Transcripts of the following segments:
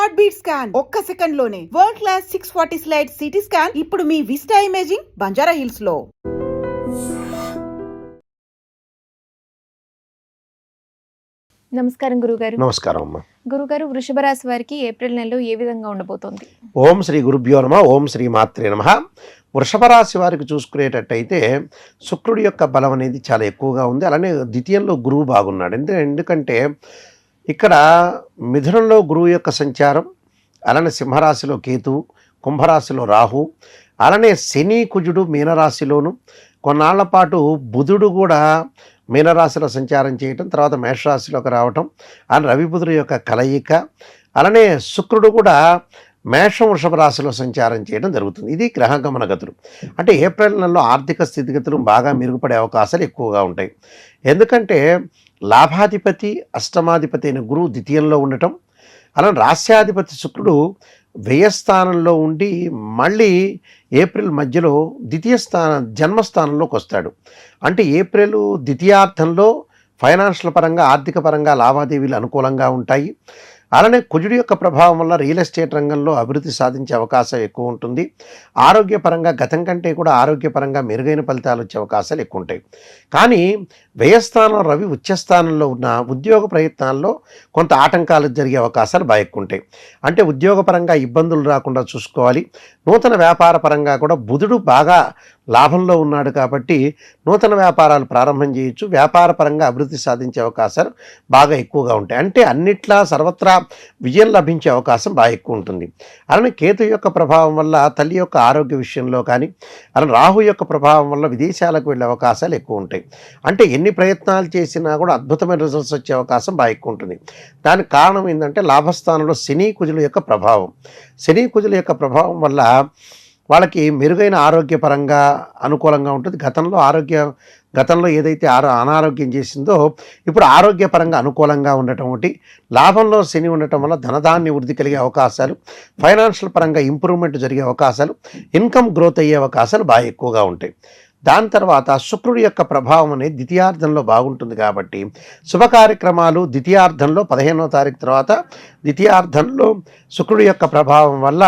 Heart beat scan ఒక్క second లోనే world class 640 slide CT scan ఇప్పుడు మీ విస్టా ఇమేజింగ్ బంజారా హిల్స్ లో. నమస్కారం గురుగారు. నమస్కారం అమ్మ. గురుగారు, వృషభ రాశి వారికి ఏప్రిల్ నెలలో ఏ విధంగా ఉండబోతోంది? ఓం శ్రీ గురుభ్యో నమః. ఓం శ్రీ మాత్రే నమః. వృషభ రాశి వారికి చూసుకునేటట్టయితే శుక్రుడి యొక్క బలం అనేది చాలా ఎక్కువగా ఉంది. అలానే ద్వితీయంలో గురువు బాగున్నాడు. ఎందుకంటే ఇక్కడ మిథునంలో గురువు యొక్క సంచారం, అలానే సింహరాశిలో కేతువు, కుంభరాశిలో రాహు, అలానే శని కుజుడు మీనరాశిలోను, కొన్నాళ్ల పాటు బుధుడు కూడా మీనరాశిలో సంచారం చేయటం, తర్వాత మేషరాశిలోకి రావటం, అలానే రవి బుధుడు యొక్క కలయిక, అలానే శుక్రుడు కూడా మేషం వృషభ రాశిలో సంచారం చేయడం జరుగుతుంది. ఇది గ్రహగమన గతులు. అంటే ఏప్రిల్ నెలలో ఆర్థిక స్థితిగతులు బాగా మెరుగుపడే అవకాశాలు ఎక్కువగా ఉంటాయి. ఎందుకంటే లాభాధిపతి అష్టమాధిపతి అయిన గురువు ద్వితీయంలో ఉండటం, అలానే రాస్యాధిపతి శుక్రుడు వ్యయస్థానంలో ఉండి మళ్ళీ ఏప్రిల్ మధ్యలో జన్మస్థానంలోకి వస్తాడు. అంటే ఏప్రిల్ ద్వితీయార్థంలో ఫైనాన్షియల్ పరంగా ఆర్థిక పరంగా లావాదేవీలు అనుకూలంగా ఉంటాయి. అలానే కుజుడి యొక్క ప్రభావం వల్ల రియల్ ఎస్టేట్ రంగంలో అభివృద్ధి సాధించే అవకాశం ఎక్కువ ఉంటుంది. ఆరోగ్యపరంగా గతం కంటే కూడా ఆరోగ్యపరంగా మెరుగైన ఫలితాలు వచ్చే అవకాశాలు ఎక్కువ ఉంటాయి. కానీ వ్యయస్థానం రవి ఉచ్చస్థానంలో ఉన్న ఉద్యోగ ప్రయత్నాల్లో కొంత ఆటంకాలు జరిగే అవకాశాలు బాగా ఎక్కువ ఉంటాయి. అంటే ఉద్యోగపరంగా ఇబ్బందులు రాకుండా చూసుకోవాలి. నూతన వ్యాపార పరంగా కూడా బుధుడు బాగా లాభంలో ఉన్నాడు కాబట్టి నూతన వ్యాపారాలు ప్రారంభం చేయొచ్చు. వ్యాపార పరంగా అభివృద్ధి సాధించే అవకాశాలు బాగా ఎక్కువగా ఉంటాయి. అంటే అన్నిట్లా సర్వత్రా విజయం లభించే అవకాశం బాగా ఎక్కువ ఉంటుంది. అలానే కేతు యొక్క ప్రభావం వల్ల తల్లి యొక్క ఆరోగ్య విషయంలో కానీ, అలానే రాహు యొక్క ప్రభావం వల్ల విదేశాలకు వెళ్ళే అవకాశాలు ఎక్కువ ఉంటాయి. అంటే ఎన్ని ప్రయత్నాలు చేసినా కూడా అద్భుతమైన రిజల్ట్స్ వచ్చే అవకాశం బాగా ఎక్కువ ఉంటుంది. దానికి కారణం ఏంటంటే లాభస్థానంలో శని కుజుల యొక్క ప్రభావం. శని కుజుల యొక్క ప్రభావం వల్ల వాళ్ళకి మెరుగైన ఆరోగ్యపరంగా అనుకూలంగా ఉంటుంది. గతంలో ఏదైతే అనారోగ్యం చేసిందో ఇప్పుడు ఆరోగ్యపరంగా అనుకూలంగా ఉండటం ఒకటి, లాభంలో శని ఉండటం వల్ల ధనధాన్య వృద్ధి కలిగే అవకాశాలు, ఫైనాన్షియల్ పరంగా ఇంప్రూవ్మెంట్ జరిగే అవకాశాలు, ఇన్కమ్ గ్రోత్ అయ్యే అవకాశాలు బాగా ఎక్కువగా ఉంటాయి. దాని తర్వాత శుక్రుడి యొక్క ప్రభావం అనేది ద్వితీయార్థంలో బాగుంటుంది కాబట్టి శుభ కార్యక్రమాలు ద్వితీయార్థంలో 15వ తారీఖు తర్వాత ద్వితీయార్థంలో శుక్రుడి యొక్క ప్రభావం వల్ల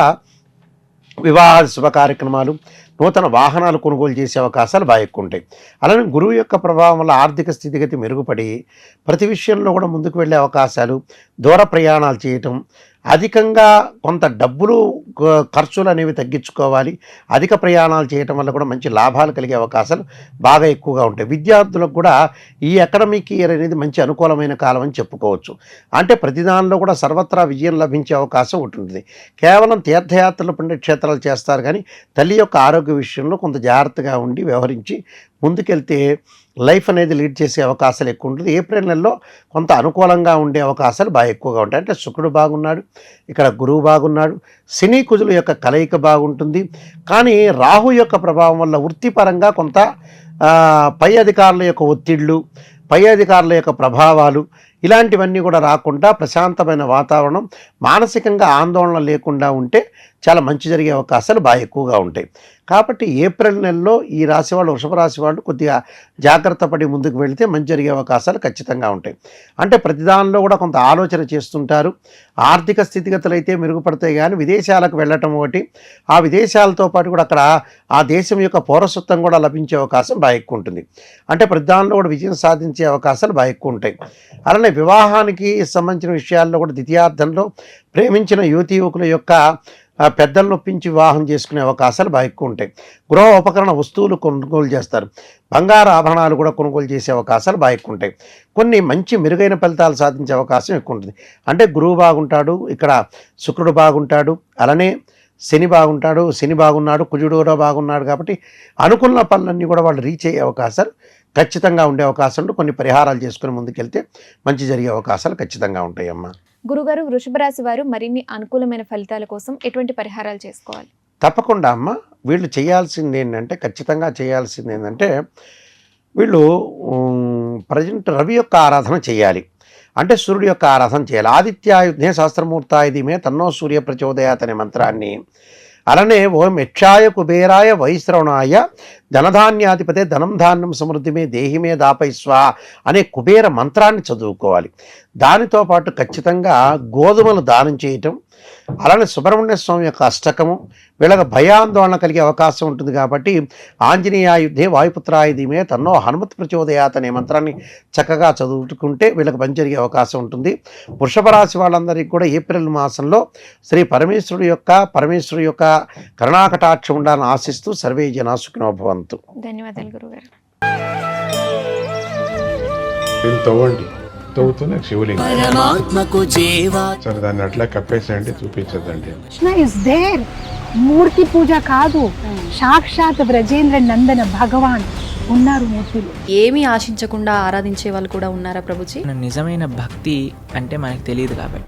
వివాహ శుభ కార్యక్రమాలు, నూతన వాహనాలు కొనుగోలు చేసే అవకాశాలు బాగా ఎక్కువ ఉంటాయి. అలానే గురువు యొక్క ప్రభావం వల్ల ఆర్థిక స్థితిగతి మెరుగుపడి ప్రతి విషయంలో కూడా ముందుకు వెళ్ళే అవకాశాలు, దూర ప్రయాణాలు చేయటం, అధికంగా కొంత డబ్బులు ఖర్చులు అనేవి తగ్గించుకోవాలి. అధిక ప్రయాణాలు చేయటం వల్ల కూడా మంచి లాభాలు కలిగే అవకాశాలు బాగా ఎక్కువగా ఉంటాయి. విద్యార్థులకు కూడా ఈ అకాడమిక్ ఇయర్ అనేది మంచి అనుకూలమైన కాలం అని చెప్పుకోవచ్చు. అంటే ప్రతిదానిలో కూడా సర్వత్రా విజయం లభించే అవకాశం ఉంటుంది. కేవలం తీర్థయాత్రలు పుణ్యక్షేత్రాలు చేస్తారు కానీ తల్లి యొక్క ఆరోగ్య విషయంలో కొంత జాగ్రత్తగా ఉండి వ్యవహరించి ముందుకెళ్తే లైఫ్ అనేది లీడ్ చేసే అవకాశాలు ఎక్కువ ఉంటుంది. ఏప్రిల్ నెలలో కొంత అనుకూలంగా ఉండే అవకాశాలు బాగా ఎక్కువగా ఉంటాయి. అంటే శుక్రుడు బాగున్నాడు, ఇక్కడ గురువు బాగున్నాడు, శని కుజుల యొక్క కలయిక బాగుంటుంది. కానీ రాహు యొక్క ప్రభావం వల్ల వృత్తిపరంగా కొంత పై అధికారుల యొక్క ఒత్తిళ్ళు, పై అధికారుల యొక్క ప్రభావాలు ఇలాంటివన్నీ కూడా రాకుండా ప్రశాంతమైన వాతావరణం, మానసికంగా ఆందోళన లేకుండా ఉంటే చాలా మంచి జరిగే అవకాశాలు బాగా ఎక్కువగా ఉంటాయి. కాబట్టి ఏప్రిల్ నెలలో ఈ రాశి వాళ్ళు, వృషభ రాశి వాళ్ళు కొద్దిగా జాగ్రత్త పడి ముందుకు వెళితే మంచి జరిగే అవకాశాలు ఖచ్చితంగా ఉంటాయి. అంటే ప్రతిదానిలో కూడా కొంత ఆలోచన చేస్తుంటారు. ఆర్థిక స్థితిగతులు అయితే మెరుగుపడతాయి కానీ విదేశాలకు వెళ్ళటం ఒకటి, ఆ విదేశాలతో పాటు కూడా అక్కడ ఆ దేశం యొక్క పౌరసత్వం కూడా లభించే అవకాశం బాగా ఎక్కువ ఉంటుంది. అంటే ప్రతిదానిలో కూడా విజయం సాధించే అవకాశాలు బాగా ఎక్కువ ఉంటాయి. అలానే వివాహానికి సంబంధించిన విషయాల్లో కూడా ద్వితీయార్థంలో ప్రేమించిన యువతీ యువకుల యొక్క పెద్దలను ఒప్పించి వివాహం చేసుకునే అవకాశాలు బాగా ఎక్కువ ఉంటాయి. గృహ ఉపకరణ వస్తువులు కొనుగోలు చేస్తారు. బంగారు ఆభరణాలు కూడా కొనుగోలు చేసే అవకాశాలు బాగా ఎక్కువ ఉంటాయి. కొన్ని మంచి మెరుగైన ఫలితాలు సాధించే అవకాశం ఎక్కువ ఉంటుంది. అంటే గురువు బాగుంటాడు, ఇక్కడ శుక్రుడు బాగుంటాడు, అలానే శని బాగున్నాడు, కుజుడు కూడా బాగున్నాడు. కాబట్టి అనుకున్న పనులన్నీ కూడా వాళ్ళు రీచ్ అయ్యే అవకాశాలు ఖచ్చితంగా ఉండే అవకాశం ఉంటే కొన్ని పరిహారాలు చేసుకుని ముందుకెళ్తే మంచి జరిగే అవకాశాలు ఖచ్చితంగా ఉంటాయమ్మా. గురుగారు, వృషభ రాశి వారు మరిన్ని అనుకూలమైన ఫలితాల కోసం ఎటువంటి పరిహారాలు చేసుకోవాలి? తప్పకుండా అమ్మ. వీళ్ళు ఖచ్చితంగా చేయాల్సింది ఏంటంటే వీళ్ళు ప్రజెంట్ రవి యొక్క ఆరాధన చేయాలి. అంటే సూర్యుడి యొక్క ఆరాధన చేయాలి. ఆదిత్యాయుధే సహస్రమూర్తాయుధిమే తన్నో సూర్య ప్రచోదయాత్ అనే మంత్రాన్ని, అలానే ఓం యక్షాయ కుబేరాయ వైశ్రవణాయ ధనధాన్యాధిపతే ధనం ధాన్యం సమృద్ధిమే దేహిమే దాపైస్వ అనే కుబేర మంత్రాన్ని చదువుకోవాలి. దానితో పాటు ఖచ్చితంగా గోధుమలు దానం చేయటం, అలానే సుబ్రహ్మణ్య స్వామి యొక్క అష్టకము, వీళ్ళకి భయాందోళన కలిగే అవకాశం ఉంటుంది. కాబట్టి ఆంజనేయాయుధే వాయుపుత్రాయుధమే తన్నో హనుమత్ ప్రచోదయాత్ అనే మంత్రాన్ని చక్కగా చదువుకుంటే వీళ్ళకి పని జరిగే అవకాశం ఉంటుంది. వృషభ రాశి వాళ్ళందరికీ కూడా ఏప్రిల్ మాసంలో శ్రీ పరమేశ్వరుడి యొక్క కరుణాకటాక్షం ఉండాలని ఆశిస్తూ సర్వే జనా సుఖినో భవంతు. ధన్యవాదాలు గురుగారు. దీన్ని తవ్వండి, తవ్వుతూనే శివలింగం. పరమాత్మకు జీవా సరే దాన్ని అట్లా కప్పేసేయండి, చూపించదండి. Krishna is there. మూర్తి పూజ కాదు, సాక్షాత్ బ్రజేంద్ర నందన భగవాన్ ఉన్నారు మూర్తిలో. ఏమీ ఆశించకుండా ఆరాధించే వాళ్ళు కూడా ఉన్నారా ప్రభుజీ? నిజమైన భక్తి అంటే మనకు తెలియదు కాబట్టి